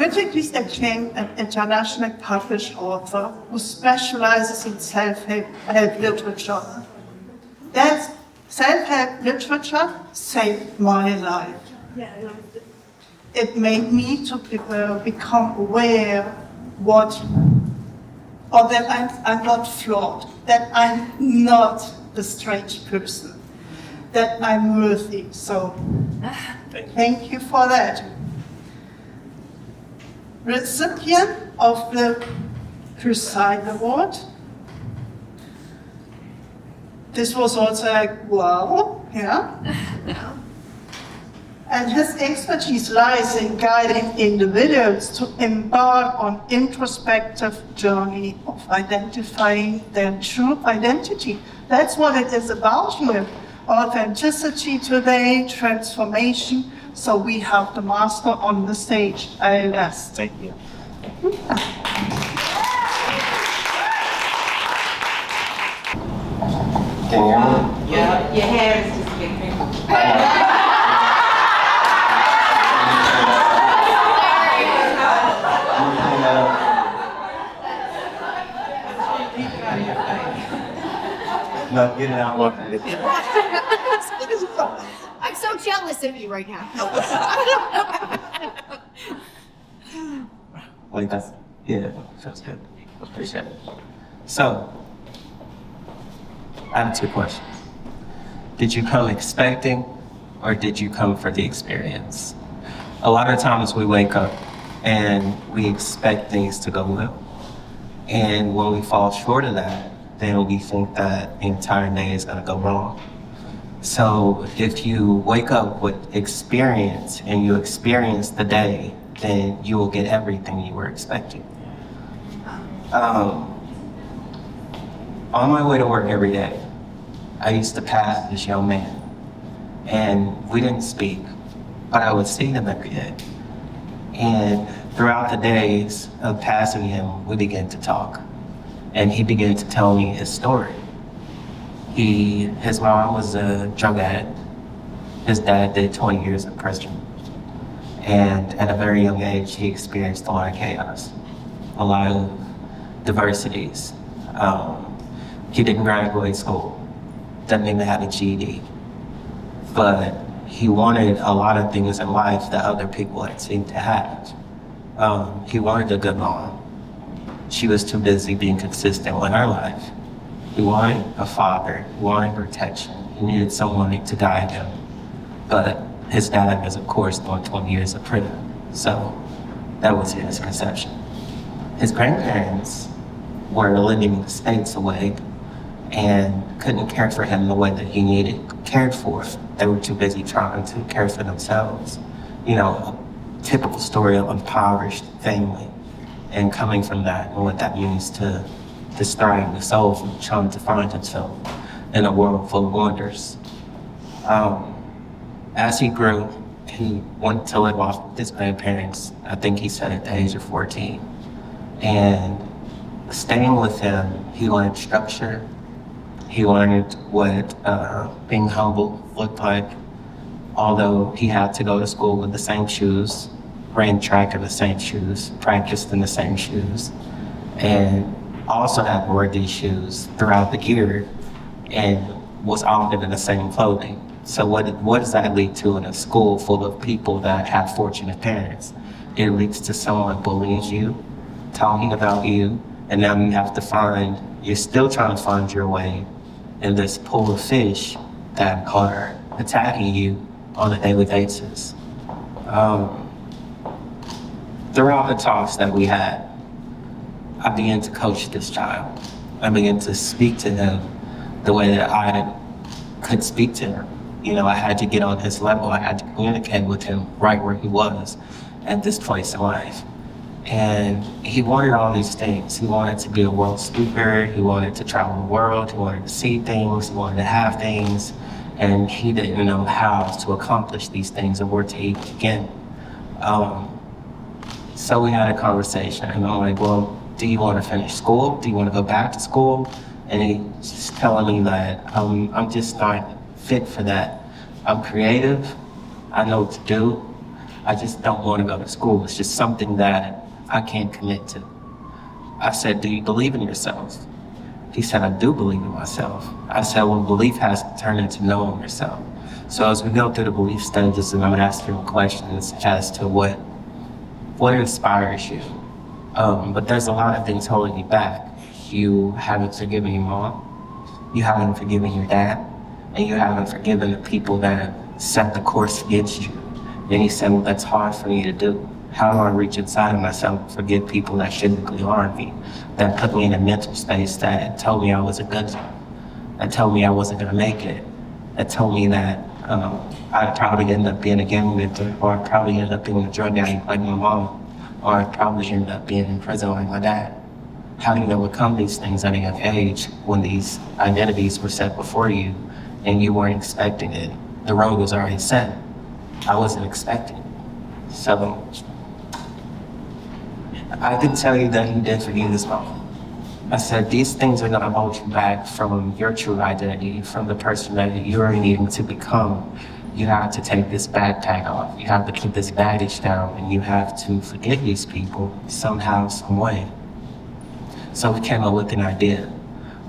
critically acclaimed and internationally published author who specializes in self-help literature. That self-help literature saved my life. It made me to become aware that I'm not flawed, that I'm not a strange person, that I'm worthy. So thank you for that. Recipient of the Preside Award. This was also like, wow, yeah. And his expertise lies in guiding individuals to embark on introspective journey of identifying their true identity. That's what it is about here. Authenticity today, transformation. So we have the master on the stage. Yes, thank you. Can you hear me? Yeah, your hair is just getting No, get it out. I'm so jealous of you right now. Like that's, yeah, that's good. Appreciate it. So, I have two questions. Did you come expecting or did you come for the experience? A lot of times we wake up and we expect things to go well. And when we fall short of that, then we think that the entire day is gonna go wrong. So if you wake up with experience and you experience the day, then you will get everything you were expecting. On my way to work every day, I used to pass this young man, and we didn't speak, but I would see him every day. And throughout the days of passing him, we began to talk, and he began to tell me his story. His mom was a drug addict. His dad did 20 years in prison. And at a very young age, he experienced a lot of chaos, a lot of diversities. He didn't graduate school, doesn't even have a GED. But he wanted a lot of things in life that other people had seemed to have. He wanted a good mom. She was too busy being consistent with her life. He wanted a father, he wanted protection. He needed someone to guide him. But his dad was, of course, doing 20 years of prison. So that was his conception. His grandparents were living states away and couldn't care for him the way that he needed cared for. They were too busy trying to care for themselves. You know, a typical story of impoverished family. And coming from that and what that means to starting the soul from trying to find himself in a world full of wonders. As he grew, he went to live off with his grandparents. I think he said at the age of 14. And staying with him, he learned structure. He learned what being humble looked like. Although he had to go to school with the same shoes, ran track in the same shoes, practiced in the same shoes, and also had to wear these shoes throughout the year and was often in the same clothing. So what does that lead to in a school full of people that have fortunate parents? It leads to someone bullying you, talking about you, and now you have to you're still trying to find your way in this pool of fish that are attacking you on a daily basis. Throughout the talks that we had, I began to coach this child. I began to speak to him the way that I could speak to him. You know, I had to get on his level. I had to communicate with him right where he was at this place in life. And he wanted all these things. He wanted to be a world speaker. He wanted to travel the world. He wanted to see things. He wanted to have things. And he didn't know how to accomplish these things and where to even begin. So we had a conversation, and I'm like, well, do you want to finish school? Do you want to go back to school? And he's just telling me that I'm just not fit for that. I'm creative. I know what to do. I just don't want to go to school. It's just something that I can't commit to. I said, do you believe in yourself? He said, I do believe in myself. I said, well, belief has to turn into knowing yourself. So as we go through the belief stages, and I'm asking questions as to what inspires you. But there's a lot of things holding you back. You haven't forgiven your mom, you haven't forgiven your dad, and you haven't forgiven the people that set the course against you. Then he said, well, that's hard for me to do. How do I reach inside of myself and forgive people that physically harmed me, that put me in a mental space that told me I was a good one, that told me I wasn't gonna make it, that told me that I'd probably end up being a gang member, or I'd probably end up being a drug addict like my mom, or I'd probably end up being in prison like my dad. How do you overcome these things at a young age when these identities were set before you and you weren't expecting it? The road was already set. I wasn't expecting it. So I can tell you that he did forgive this moment. I said, these things are gonna hold you back from your true identity, from the person that you're needing to become. You have to take this backpack off. You have to keep this baggage down, and you have to forgive these people somehow, some way. So we came up with an idea.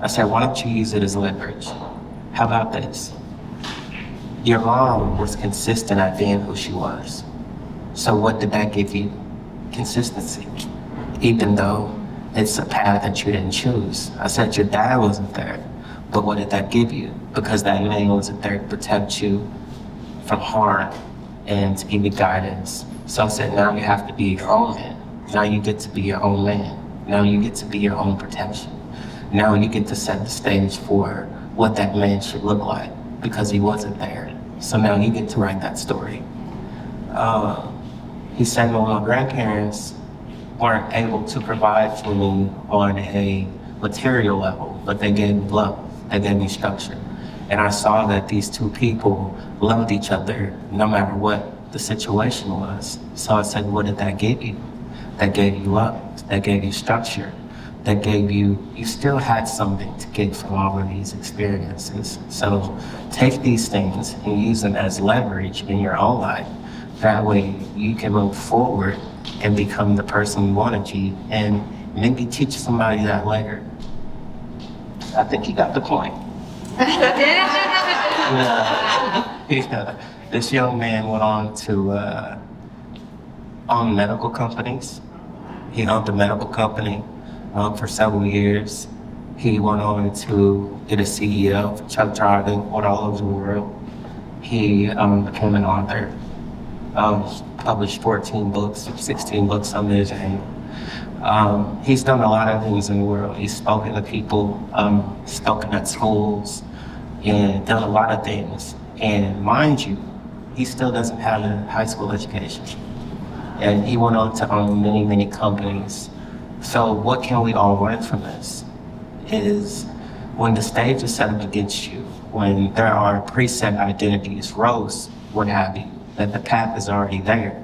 I said, why don't you use it as leverage? How about this? Your mom was consistent at being who she was. So what did that give you? Consistency. Even though it's a path that you didn't choose. I said your dad wasn't there, but what did that give you? Because that man wasn't there to protect you from harm and to give you guidance. So I said, now you have to be your own man. Now you get to be your own man. Now you get to be your own protection. Now you get to set the stage for what that man should look like, because he wasn't there. So now you get to write that story. He said, well, my grandparents weren't able to provide for me on a material level, but they gave me love, they gave me structure. And I saw that these two people loved each other no matter what the situation was. So I said, what did that give you? That gave you love, that gave you structure, that gave you still had something to get from all of these experiences. So take these things and use them as leverage in your own life. That way you can move forward and become the person you want to be, and maybe teach somebody that later. I think you got the point. This young man went on to own medical companies. He owned a medical company for several years. He went on to get a CEO for truck driving, went all over the world. He became an author. Published 14 books, 16 books under his name. He's done a lot of things in the world. He's spoken to people, spoken at schools, and done a lot of things. And mind you, he still doesn't have a high school education. And he went on to own many, many companies. So what can we all learn from this? Is when the stage is set up against you, when there are preset identities, roles, what have you, that the path is already there.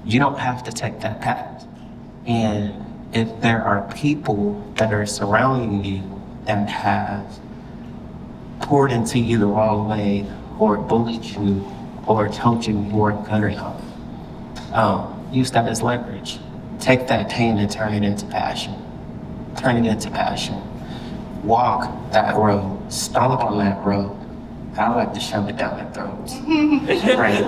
You don't have to take that path. And if there are people that are surrounding you that have poured into you the wrong way, or bullied you, or told you you weren't good enough, use that as leverage. Take that pain and turn it into passion. Turn it into passion. Walk that road, stomp on that road. I like to shove it down their throats. Right.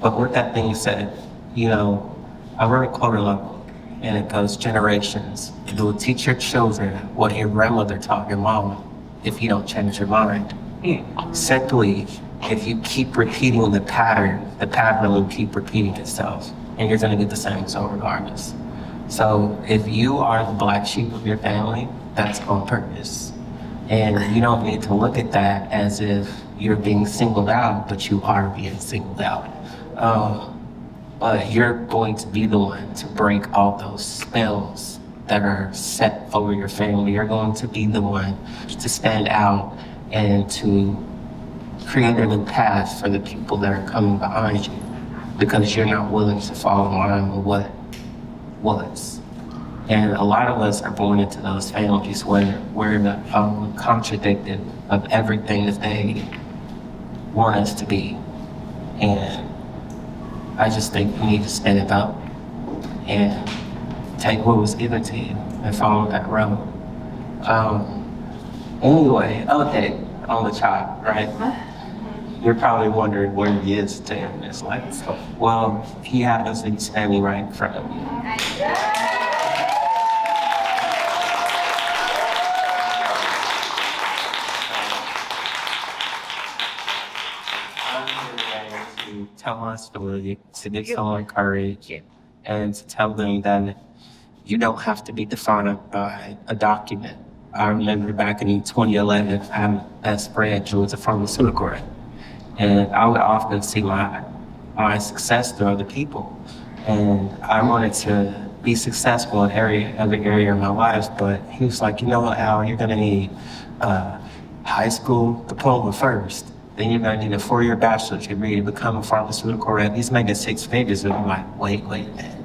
But with that being said, I wrote a quote along, and it goes, generations. It will teach your children what your grandmother taught your mama if you don't change your mind. Simply, if you keep repeating the pattern will keep repeating itself, and you're gonna get the same result regardless. So if you are the black sheep of your family, that's on purpose. And you don't need to look at that as if you're being singled out, but you are being singled out. But you're going to be the one to break all those spells that are set over your family. You're going to be the one to stand out and to create a new path for the people that are coming behind you, because you're not willing to fall in line with what was. And a lot of us are born into those families where we're contradicted of everything that they want us to be. And I just think you need to stand up and take what was given to you and follow that road. Anyway, okay, on the child, right? You're probably wondering where he is today in his life. Well, he happens to be standing right in front of you. To tell my story, to give someone courage, and to tell them that you don't have to be defined by a document. I remember back in 2011, I had a best friend who was a pharmaceutical rep, and I would often see my success through other people. And I wanted to be successful in every area of my life, but he was like, you know what, Al, you're gonna need a high school diploma first. Then you're gonna need a 4-year bachelor's degree to become a pharmaceutical rep. He's making 6 figures, and I'm like, wait, man,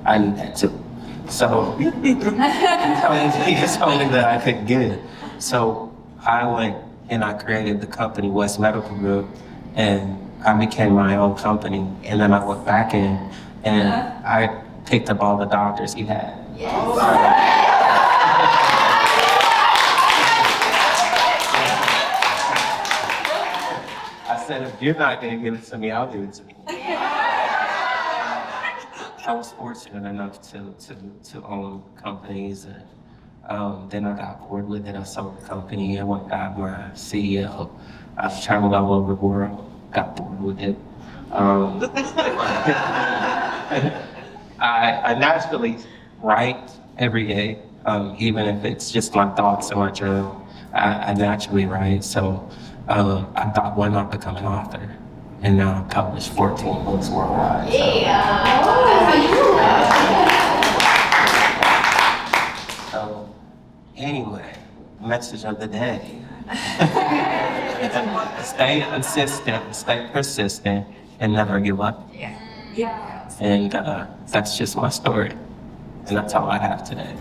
I need that too. So he told me that I couldn't get it. So I went and I created the company West Medical Group, and I became my own company. And then I went back in and I picked up all the doctors he had. I said, if you're not gonna give it to me, I'll give it to me. I was fortunate enough to own companies, and then I got bored with it. I sold the company. I went got my CEO. I've traveled all over the world, got bored with it. I naturally write every day, even if it's just my thoughts in my journal. I naturally write, so I thought, why not become an author? And now I've published 14 books worldwide. So anyway, message of the day. Stay consistent, stay persistent, and never give up. And that's just my story. And that's all I have today.